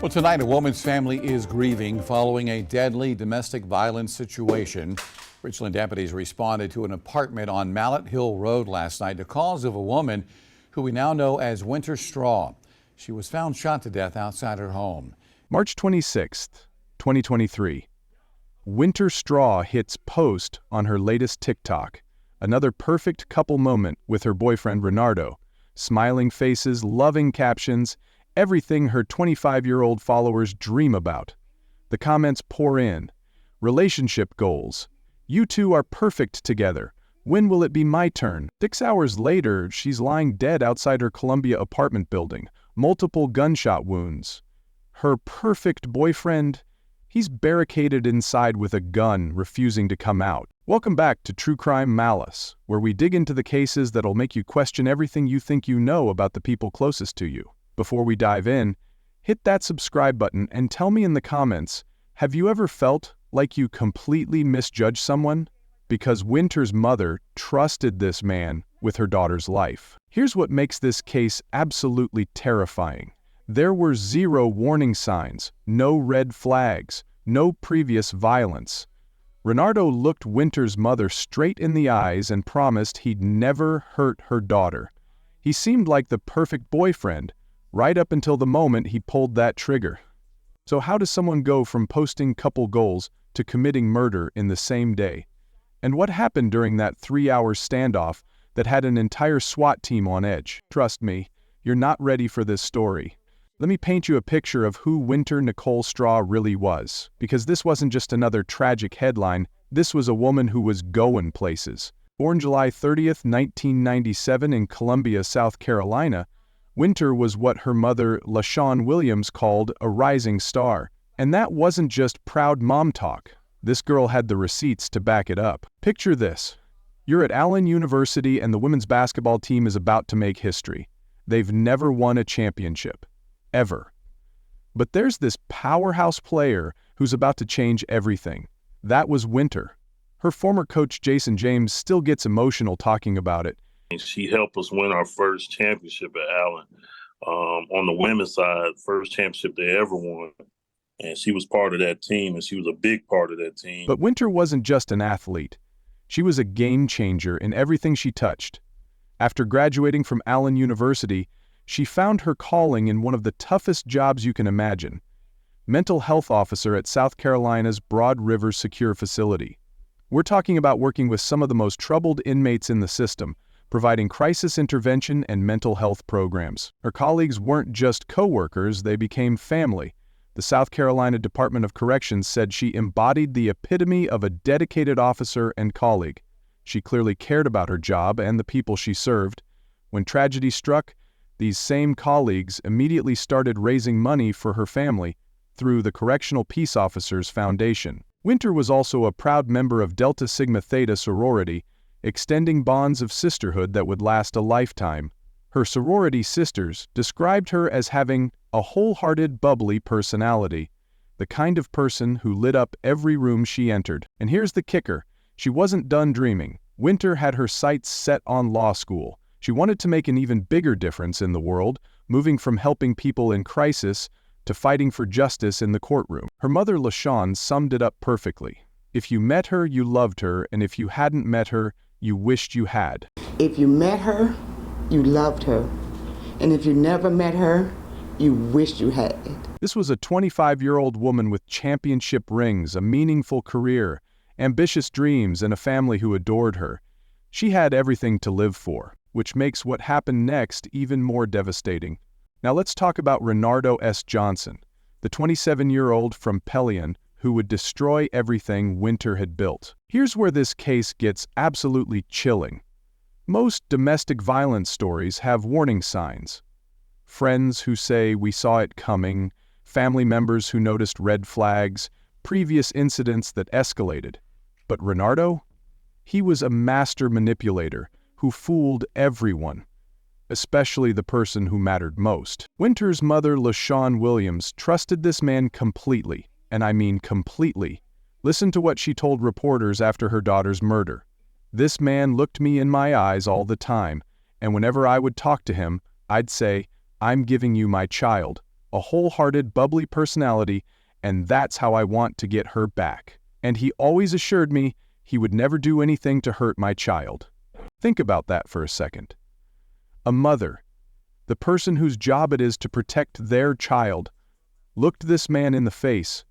Well, tonight, a woman's family is grieving following a deadly domestic violence situation. Richland deputies responded to an apartment on Mallet Hill Road last night. The cause of a woman who we now know as Winter Straw. She was found shot to death outside her home. March 26th, 2023. Winter Straw hits post on her latest TikTok. Another perfect couple moment with her boyfriend Renardo. Smiling faces, loving captions, everything her 25-year-old followers dream about. The comments pour in. Relationship goals. You two are perfect together. When will it be my turn? 6 hours later, she's lying dead outside her Columbia apartment building. Multiple gunshot wounds. Her perfect boyfriend, he's barricaded inside with a gun, refusing to come out. Welcome back to True Crime Malice, where we dig into the cases that'll make you question everything you think you know about the people closest to you. Before we dive in, hit that subscribe button and tell me in the comments, have you ever felt like you completely misjudged someone? Because Winter's mother trusted this man with her daughter's life. Here's what makes this case absolutely terrifying. There were zero warning signs, no red flags, no previous violence. Renardo looked Winter's mother straight in the eyes and promised he'd never hurt her daughter. He seemed like the perfect boyfriend, right up until the moment he pulled that trigger. So how does someone go from posting couple goals to committing murder in the same day? And what happened during that 3-hour standoff that had an entire SWAT team on edge? Trust me, you're not ready for this story. Let me paint you a picture of who Winter Nicole Straw really was, because this wasn't just another tragic headline, this was a woman who was going places. Born July 30th, 1997 in Columbia, South Carolina, Winter was what her mother, LaShawn Williams, called a rising star. And that wasn't just proud mom talk. This girl had the receipts to back it up. Picture this. You're at Allen University and the women's basketball team is about to make history. They've never won a championship. Ever. But there's this powerhouse player who's about to change everything. That was Winter. Her former coach Jason James still gets emotional talking about it. She helped us win our first championship at Allen. On the women's side, first championship they ever won. And she was part of that team, and she was a big part of that team. But Winter wasn't just an athlete. She was a game changer in everything she touched. After graduating from Allen University, she found her calling in one of the toughest jobs you can imagine. Mental health officer at South Carolina's Broad River Secure Facility. We're talking about working with some of the most troubled inmates in the system, providing crisis intervention and mental health programs. Her colleagues weren't just co-workers, they became family. The South Carolina Department of Corrections said she embodied the epitome of a dedicated officer and colleague. She clearly cared about her job and the people she served. When tragedy struck, these same colleagues immediately started raising money for her family through the Correctional Peace Officers Foundation. Winter was also a proud member of Delta Sigma Theta sorority, extending bonds of sisterhood that would last a lifetime. Her sorority sisters described her as having a wholehearted, bubbly personality, the kind of person who lit up every room she entered. And here's the kicker, she wasn't done dreaming. Winter had her sights set on law school. She wanted to make an even bigger difference in the world, moving from helping people in crisis to fighting for justice in the courtroom. Her mother, LaShawn, summed it up perfectly. If you met her, you loved her, and if you hadn't met her, you wished you had. If you met her, you loved her. And if you never met her, you wished you had. This was a 25-year-old woman with championship rings, a meaningful career, ambitious dreams, and a family who adored her. She had everything to live for, which makes what happened next even more devastating. Now let's talk about Renardo S. Johnson, the 27-year-old from Pelion, who would destroy everything Winter had built. Here's where this case gets absolutely chilling. Most domestic violence stories have warning signs. Friends who say we saw it coming, family members who noticed red flags, previous incidents that escalated. But Renardo? He was a master manipulator who fooled everyone, especially the person who mattered most. Winter's mother, LaShawn Williams, trusted this man completely. And I mean completely. Listen to what she told reporters after her daughter's murder. This man looked me in my eyes all the time, and whenever I would talk to him, I'd say, "I'm giving you my child. a wholehearted, bubbly personality, and that's how I want to get her back. And he always assured me he would never do anything to hurt my child. Think about that for a second. A mother, the person whose job it is to protect their child, looked this man in the face,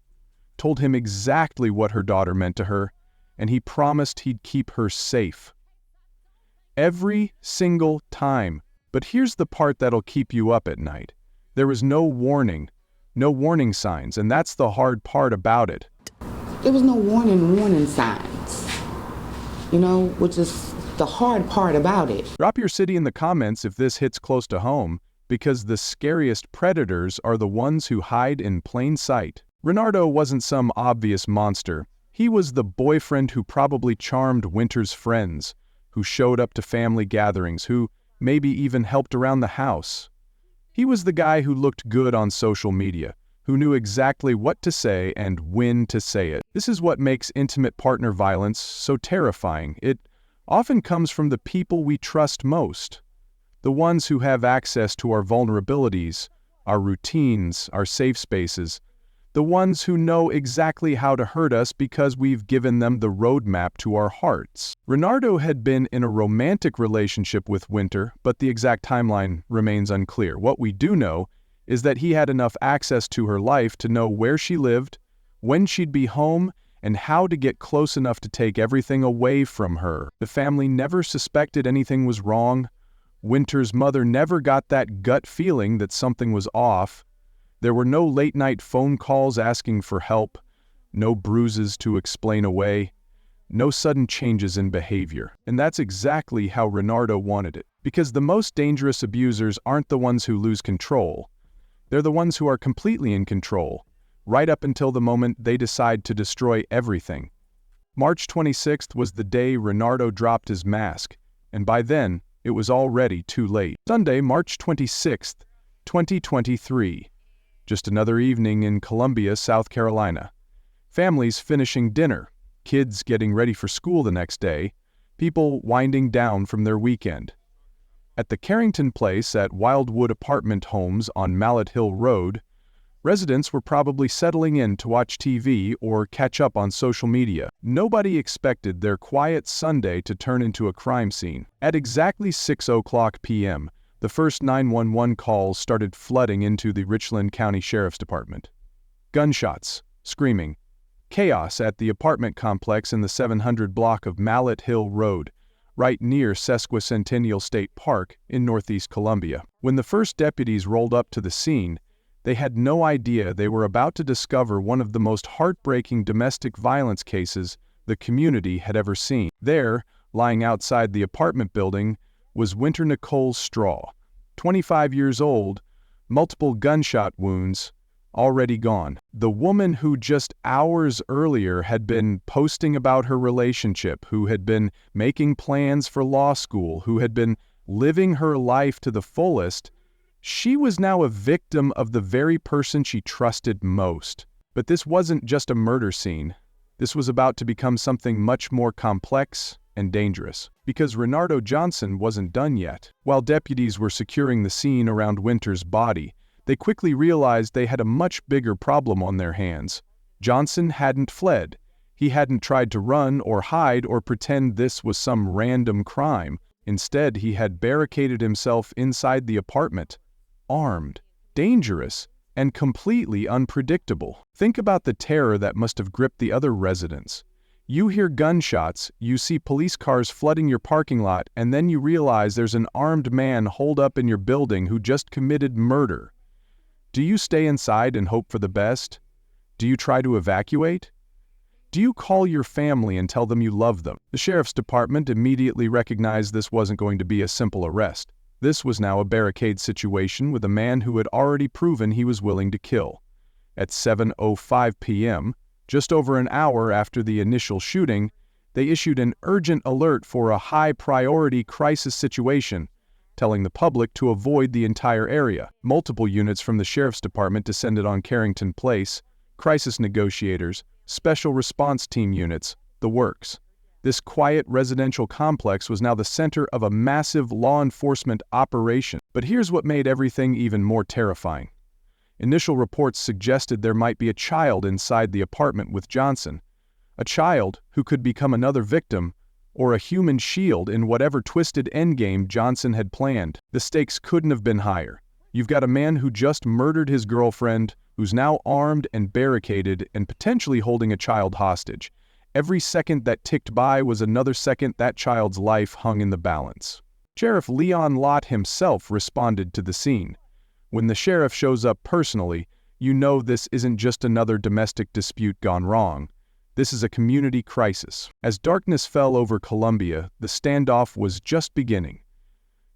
told him exactly what her daughter meant to her, and he promised he'd keep her safe. Every single time. But here's the part that'll keep you up at night. There was no warning signs, and that's the hard part about it. There was no warning signs, which is the hard part about it. Drop your city in the comments if this hits close to home, because the scariest predators are the ones who hide in plain sight. Renardo wasn't some obvious monster. He was the boyfriend who probably charmed Winter's friends, who showed up to family gatherings, who maybe even helped around the house. He was the guy who looked good on social media, who knew exactly what to say and when to say it. This is what makes intimate partner violence so terrifying. It often comes from the people we trust most, the ones who have access to our vulnerabilities, our routines, our safe spaces, the ones who know exactly how to hurt us because we've given them the roadmap to our hearts. Renardo had been in a romantic relationship with Winter, but the exact timeline remains unclear. What we do know is that he had enough access to her life to know where she lived, when she'd be home, and how to get close enough to take everything away from her. The family never suspected anything was wrong. Winter's mother never got that gut feeling that something was off. There were no late-night phone calls asking for help, no bruises to explain away, no sudden changes in behavior. And that's exactly how Renardo wanted it. Because the most dangerous abusers aren't the ones who lose control. They're the ones who are completely in control, right up until the moment they decide to destroy everything. March 26th was the day Renardo dropped his mask, and by then, it was already too late. Sunday, March 26th, 2023. Just another evening in Columbia, South Carolina. Families finishing dinner, kids getting ready for school the next day, people winding down from their weekend. At the Carrington Place at Wildwood Apartment Homes on Mallet Hill Road, residents were probably settling in to watch TV or catch up on social media. Nobody expected their quiet Sunday to turn into a crime scene. At exactly 6:00 p.m., the first 911 calls started flooding into the Richland County Sheriff's Department. Gunshots, screaming, chaos at the apartment complex in the 700 block of Mallet Hill Road, right near Sesquicentennial State Park in Northeast Columbia. When the first deputies rolled up to the scene, they had no idea they were about to discover one of the most heartbreaking domestic violence cases the community had ever seen. There, lying outside the apartment building, was Winter Nicole Straw, 25 years old, multiple gunshot wounds, already gone. The woman who just hours earlier had been posting about her relationship, who had been making plans for law school, who had been living her life to the fullest, she was now a victim of the very person she trusted most. But this wasn't just a murder scene. This was about to become something much more complex and dangerous, because Renardo Johnson wasn't done yet. While deputies were securing the scene around Winter's body, they quickly realized they had a much bigger problem on their hands. Johnson hadn't fled. He hadn't tried to run or hide or pretend this was some random crime. Instead, he had barricaded himself inside the apartment, armed, dangerous, and completely unpredictable. Think about the terror that must have gripped the other residents. You hear gunshots, you see police cars flooding your parking lot, and then you realize there's an armed man holed up in your building who just committed murder. Do you stay inside and hope for the best? Do you try to evacuate? Do you call your family and tell them you love them? The sheriff's department immediately recognized this wasn't going to be a simple arrest. This was now a barricade situation with a man who had already proven he was willing to kill. At 7:05 p.m., just over an hour after the initial shooting, they issued an urgent alert for a high-priority crisis situation, telling the public to avoid the entire area. Multiple units from the sheriff's department descended on Carrington Place, crisis negotiators, special response team units, the works. This quiet residential complex was now the center of a massive law enforcement operation. But here's what made everything even more terrifying. Initial reports suggested there might be a child inside the apartment with Johnson, a child who could become another victim or a human shield in whatever twisted endgame Johnson had planned. The stakes couldn't have been higher. You've got a man who just murdered his girlfriend, who's now armed and barricaded and potentially holding a child hostage. Every second that ticked by was another second that child's life hung in the balance. Sheriff Leon Lott himself responded to the scene. When the sheriff shows up personally, you know this isn't just another domestic dispute gone wrong. This is a community crisis. As darkness fell over Columbia, the standoff was just beginning.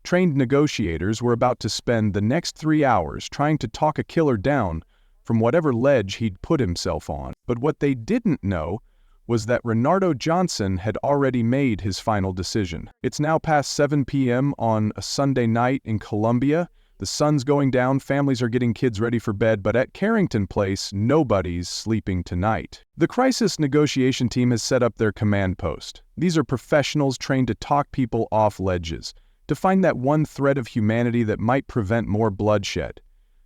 Trained negotiators were about to spend the next 3 hours trying to talk a killer down from whatever ledge he'd put himself on. But what they didn't know was that Renardo Johnson had already made his final decision. It's now past 7 p.m. on a Sunday night in Columbia. The sun's going down, families are getting kids ready for bed, but at Carrington Place, nobody's sleeping tonight. The crisis negotiation team has set up their command post. These are professionals trained to talk people off ledges, to find that one thread of humanity that might prevent more bloodshed.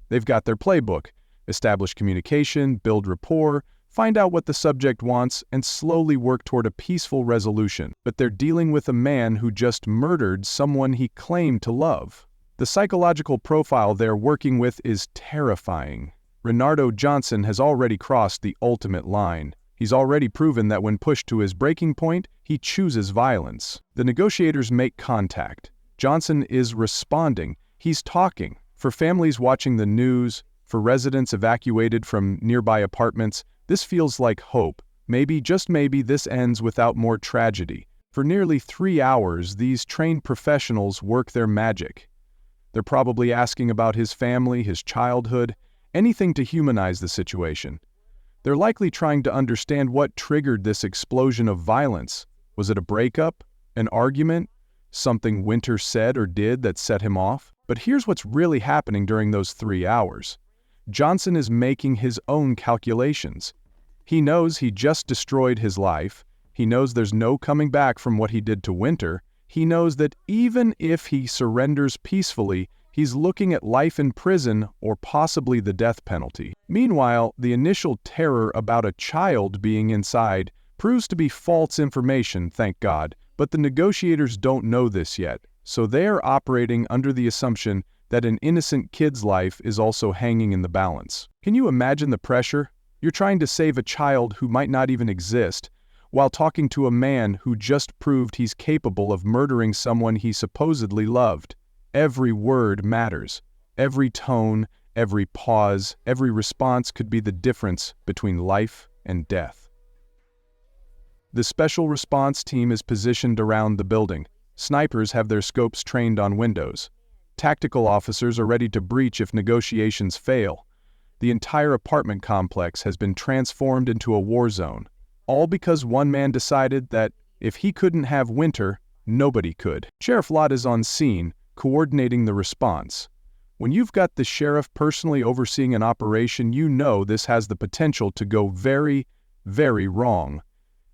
They've got their playbook: establish communication, build rapport, find out what the subject wants, and slowly work toward a peaceful resolution. But they're dealing with a man who just murdered someone he claimed to love. The psychological profile they're working with is terrifying. Renardo Johnson has already crossed the ultimate line. He's already proven that when pushed to his breaking point, he chooses violence. The negotiators make contact. Johnson is responding. He's talking. For families watching the news, for residents evacuated from nearby apartments, this feels like hope. Maybe, just maybe, this ends without more tragedy. For nearly 3 hours, these trained professionals work their magic. They're probably asking about his family, his childhood, anything to humanize the situation. They're likely trying to understand what triggered this explosion of violence. Was it a breakup? An argument? Something Winter said or did that set him off? But here's what's really happening during those 3 hours. Johnson is making his own calculations. He knows he just destroyed his life. He knows there's no coming back from what he did to Winter. He knows that even if he surrenders peacefully, he's looking at life in prison or possibly the death penalty. Meanwhile, the initial terror about a child being inside proves to be false information, thank God, but the negotiators don't know this yet, so they are operating under the assumption that an innocent kid's life is also hanging in the balance. Can you imagine the pressure? You're trying to save a child who might not even exist, while talking to a man who just proved he's capable of murdering someone he supposedly loved. Every word matters. Every tone, every pause, every response could be the difference between life and death. The special response team is positioned around the building. Snipers have their scopes trained on windows. Tactical officers are ready to breach if negotiations fail. The entire apartment complex has been transformed into a war zone. All because one man decided that if he couldn't have Winter, nobody could. Sheriff Lott is on scene, coordinating the response. When you've got the sheriff personally overseeing an operation, you know this has the potential to go very, very wrong.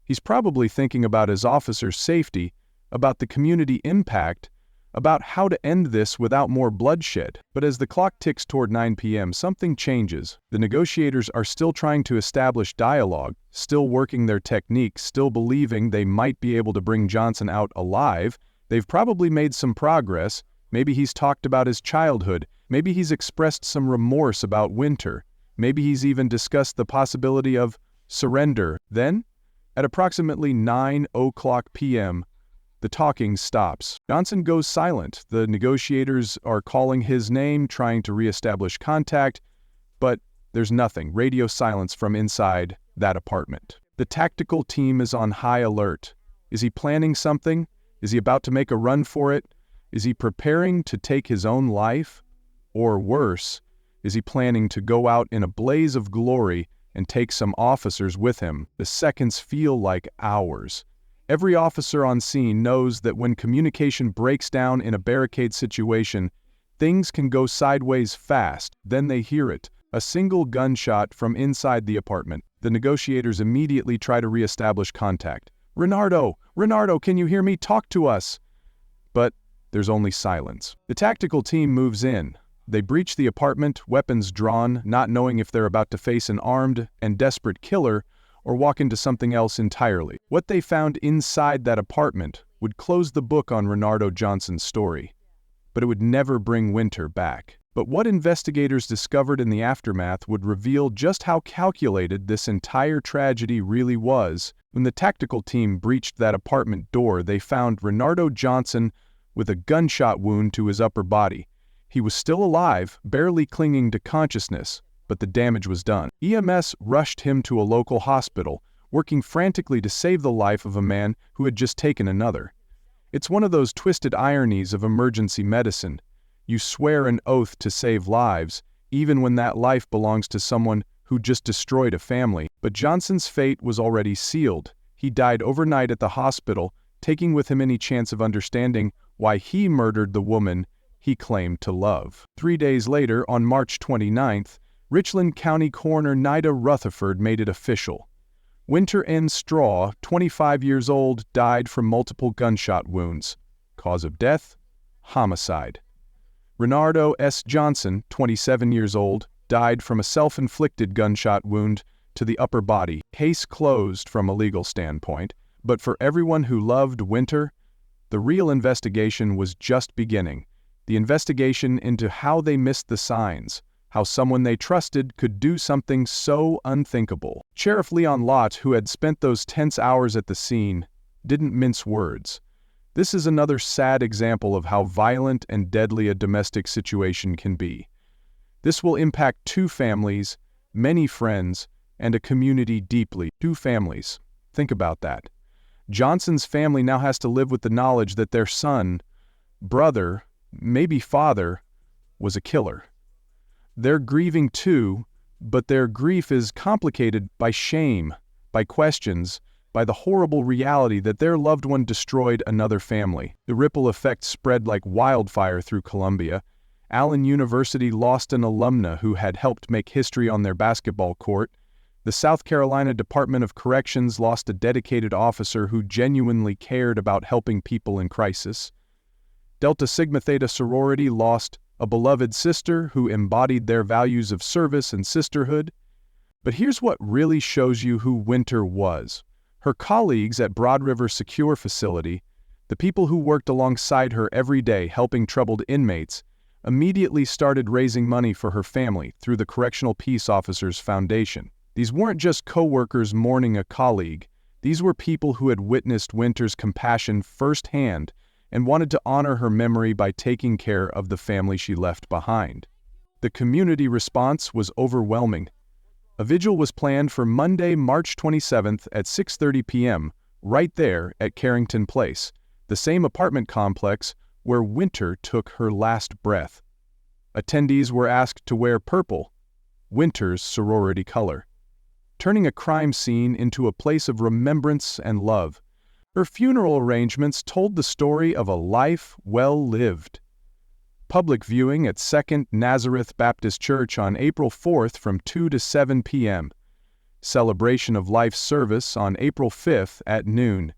He's probably thinking about his officers' safety, about the community impact, about how to end this without more bloodshed. But as the clock ticks toward 9 p.m., something changes. The negotiators are still trying to establish dialogue, still working their techniques, still believing they might be able to bring Johnson out alive. They've probably made some progress. Maybe he's talked about his childhood. Maybe he's expressed some remorse about Winter. Maybe he's even discussed the possibility of surrender. Then, at approximately 9:00 p.m., the talking stops. Johnson goes silent. The negotiators are calling his name, trying to reestablish contact, but there's nothing. Radio silence from inside that apartment. The tactical team is on high alert. Is he planning something? Is he about to make a run for it? Is he preparing to take his own life? Or worse, is he planning to go out in a blaze of glory and take some officers with him? The seconds feel like hours. Every officer on scene knows that when communication breaks down in a barricade situation, things can go sideways fast. Then they hear it. A single gunshot from inside the apartment. The negotiators immediately try to reestablish contact. Renardo, can you hear me? Talk to us. But there's only silence. The tactical team moves in. They breach the apartment, weapons drawn, not knowing if they're about to face an armed and desperate killer or walk into something else entirely. What they found inside that apartment would close the book on Renardo Johnson's story, but it would never bring Winter back. But what investigators discovered in the aftermath would reveal just how calculated this entire tragedy really was. When the tactical team breached that apartment door, they found Renardo Johnson with a gunshot wound to his upper body. He was still alive, barely clinging to consciousness, but the damage was done. EMS rushed him to a local hospital, working frantically to save the life of a man who had just taken another. It's one of those twisted ironies of emergency medicine. You swear an oath to save lives, even when that life belongs to someone who just destroyed a family. But Johnson's fate was already sealed. He died overnight at the hospital, taking with him any chance of understanding why he murdered the woman he claimed to love. 3 days later, on March 29th, Richland County Coroner Nida Rutherford made it official. Winter N. Straw, 25 years old, died from multiple gunshot wounds. Cause of death? Homicide. Renardo S. Johnson, 27 years old, died from a self-inflicted gunshot wound to the upper body. Case closed from a legal standpoint, but for everyone who loved Winter, the real investigation was just beginning. The investigation into how they missed the signs, how someone they trusted could do something so unthinkable. Sheriff Leon Lott, who had spent those tense hours at the scene, didn't mince words. This is another sad example of how violent and deadly a domestic situation can be. This will impact 2 families, many friends, and a community deeply. 2 families. Think about that. Johnson's family now has to live with the knowledge that their son, brother, maybe father, was a killer. They're grieving too, but their grief is complicated by shame, by questions, by the horrible reality that their loved one destroyed another family. The ripple effect spread like wildfire through Columbia. Allen University lost an alumna who had helped make history on their basketball court. The South Carolina Department of Corrections lost a dedicated officer who genuinely cared about helping people in crisis. Delta Sigma Theta sorority lost a beloved sister who embodied their values of service and sisterhood. But here's what really shows you who Winter was. Her colleagues at Broad River Secure Facility, the people who worked alongside her every day helping troubled inmates, immediately started raising money for her family through the Correctional Peace Officers Foundation. These weren't just co-workers mourning a colleague. These were people who had witnessed Winter's compassion firsthand and wanted to honor her memory by taking care of the family she left behind. The community response was overwhelming. A vigil was planned for Monday, March 27th at 6:30 p.m., right there at Carrington Place, the same apartment complex where Winter took her last breath. Attendees were asked to wear purple, Winter's sorority color, turning a crime scene into a place of remembrance and love. Her funeral arrangements told the story of a life well lived. Public viewing at 2nd Nazareth Baptist Church on April 4th from 2 to 7 p.m. Celebration of Life service on April 5th at noon.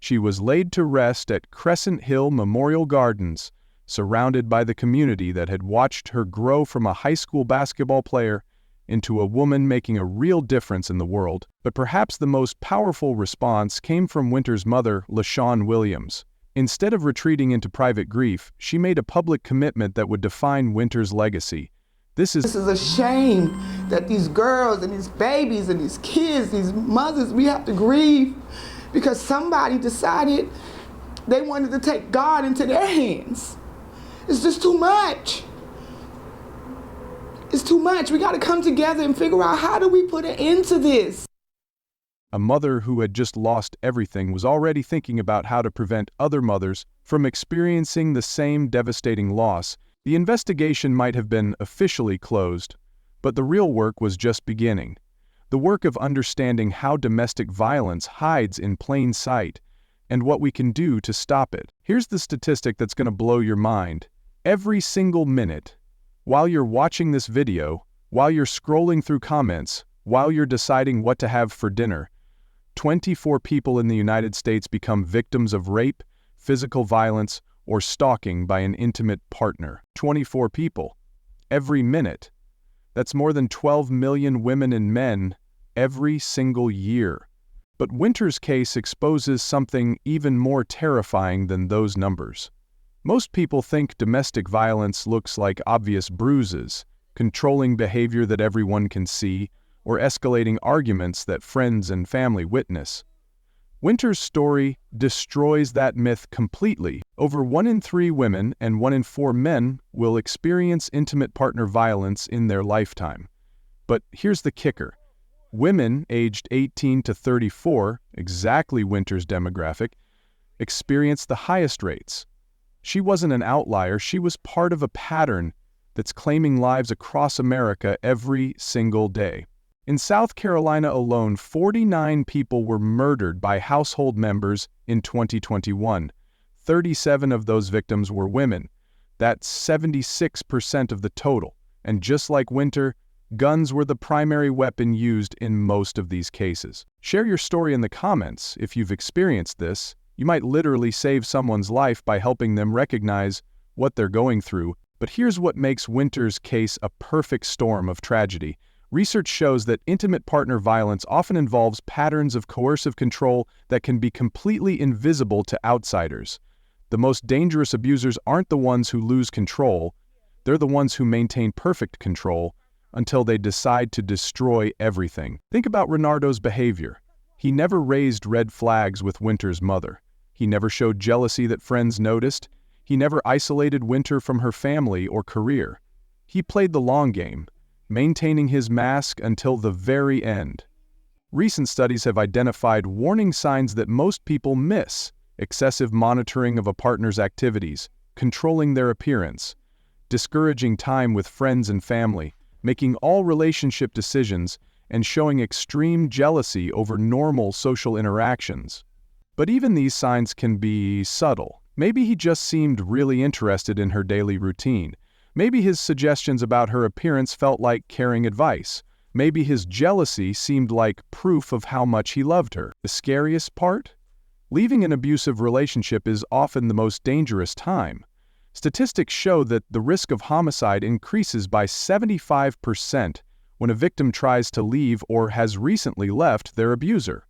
She was laid to rest at Crescent Hill Memorial Gardens, surrounded by the community that had watched her grow from a high school basketball player into a woman making a real difference in the world. But perhaps the most powerful response came from Winter's mother, LaShawn Williams. Instead of retreating into private grief, she made a public commitment that would define Winter's legacy. This is a shame that these girls and these babies and these kids, these mothers, we have to grieve because somebody decided they wanted to take God into their hands. It's just too much. It's too much. We got to come together and figure out, how do we put an end to this? A mother who had just lost everything was already thinking about how to prevent other mothers from experiencing the same devastating loss. The investigation might have been officially closed, but the real work was just beginning. The work of understanding how domestic violence hides in plain sight and what we can do to stop it. Here's the statistic that's going to blow your mind. Every single minute, while you're watching this video, while you're scrolling through comments, while you're deciding what to have for dinner, 24 people in the United States become victims of rape, physical violence, or stalking by an intimate partner. 24 people. every minute. That's more than 12 million women and men every single year. But Winter's case exposes something even more terrifying than those numbers. Most people think domestic violence looks like obvious bruises, controlling behavior that everyone can see, or escalating arguments that friends and family witness. Winter's story destroys that myth completely. Over 1 in 3 women and 1 in 4 men will experience intimate partner violence in their lifetime. But here's the kicker. Women aged 18 to 34, exactly Winter's demographic, experience the highest rates. She wasn't an outlier, she was part of a pattern that's claiming lives across America every single day. In South Carolina alone, 49 people were murdered by household members in 2021. 37 of those victims were women. That's 76% of the total. And just like Winter, guns were the primary weapon used in most of these cases. Share your story in the comments if you've experienced this. You might literally save someone's life by helping them recognize what they're going through. But here's what makes Winter's case a perfect storm of tragedy. Research shows that intimate partner violence often involves patterns of coercive control that can be completely invisible to outsiders. The most dangerous abusers aren't the ones who lose control, they're the ones who maintain perfect control until they decide to destroy everything. Think about Renardo's behavior. He never raised red flags with Winter's mother. He never showed jealousy that friends noticed. He never isolated Winter from her family or career. He played the long game, maintaining his mask until the very end. Recent studies have identified warning signs that most people miss: excessive monitoring of a partner's activities, controlling their appearance, discouraging time with friends and family, making all relationship decisions, and showing extreme jealousy over normal social interactions. But even these signs can be subtle. Maybe he just seemed really interested in her daily routine. Maybe his suggestions about her appearance felt like caring advice. Maybe his jealousy seemed like proof of how much he loved her. The scariest part? Leaving an abusive relationship is often the most dangerous time. Statistics show that the risk of homicide increases by 75% when a victim tries to leave or has recently left their abuser.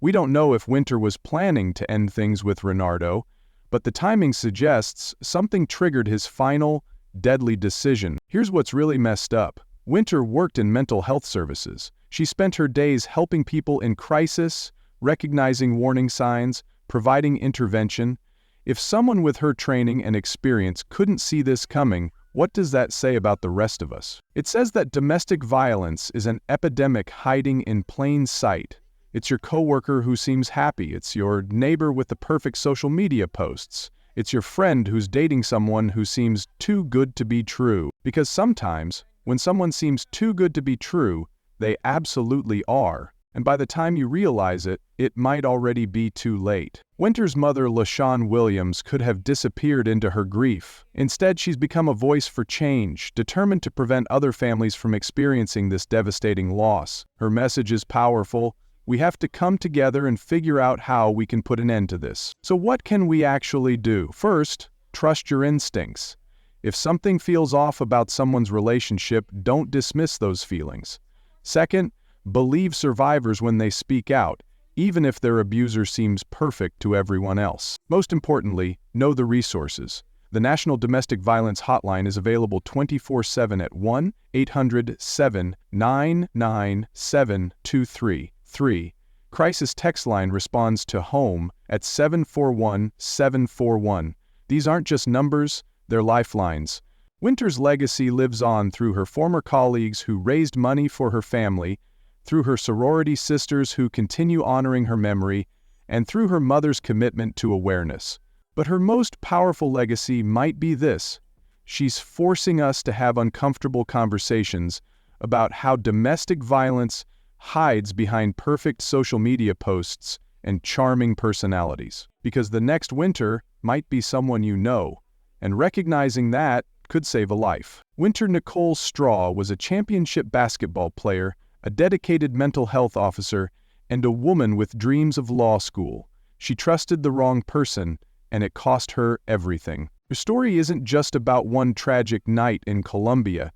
We don't know if Winter was planning to end things with Renardo, but the timing suggests something triggered his final, deadly decision. Here's what's really messed up. Winter worked in mental health services. She spent her days helping people in crisis, recognizing warning signs, providing intervention. If someone with her training and experience couldn't see this coming, what does that say about the rest of us? It says that domestic violence is an epidemic hiding in plain sight. It's your coworker who seems happy. It's your neighbor with the perfect social media posts. It's your friend who's dating someone who seems too good to be true. Because sometimes, when someone seems too good to be true, they absolutely are. And by the time you realize it, it might already be too late. Winter's mother, LaShawn Williams, could have disappeared into her grief. Instead, she's become a voice for change, determined to prevent other families from experiencing this devastating loss. Her message is powerful. We have to come together and figure out how we can put an end to this. So what can we actually do? First, trust your instincts. If something feels off about someone's relationship, don't dismiss those feelings. Second, believe survivors when they speak out, even if their abuser seems perfect to everyone else. Most importantly, know the resources. The National Domestic Violence Hotline is available 24/7 at 1-800-799-7233. Crisis Text Line responds to HOME at 741-741. These aren't just numbers, they're lifelines. Winter's legacy lives on through her former colleagues who raised money for her family, through her sorority sisters who continue honoring her memory, and through her mother's commitment to awareness. But her most powerful legacy might be this: she's forcing us to have uncomfortable conversations about how domestic violence hides behind perfect social media posts and charming personalities. Because the next Winter might be someone you know, and recognizing that could save a life. Winter Nicole Straw was a championship basketball player, a dedicated mental health officer, and a woman with dreams of law school. She trusted the wrong person, and it cost her everything. Your story isn't just about one tragic night in Colombia.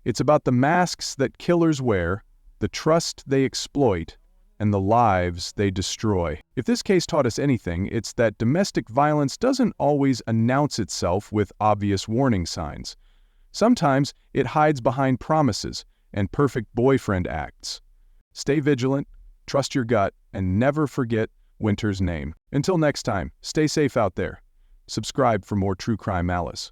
It's about the masks that killers wear, the trust they exploit, and the lives they destroy. If this case taught us anything, it's that domestic violence doesn't always announce itself with obvious warning signs. Sometimes it hides behind promises and perfect boyfriend acts. Stay vigilant, trust your gut, and never forget Winter's name. Until next time, stay safe out there. Subscribe for more True Crime Malice.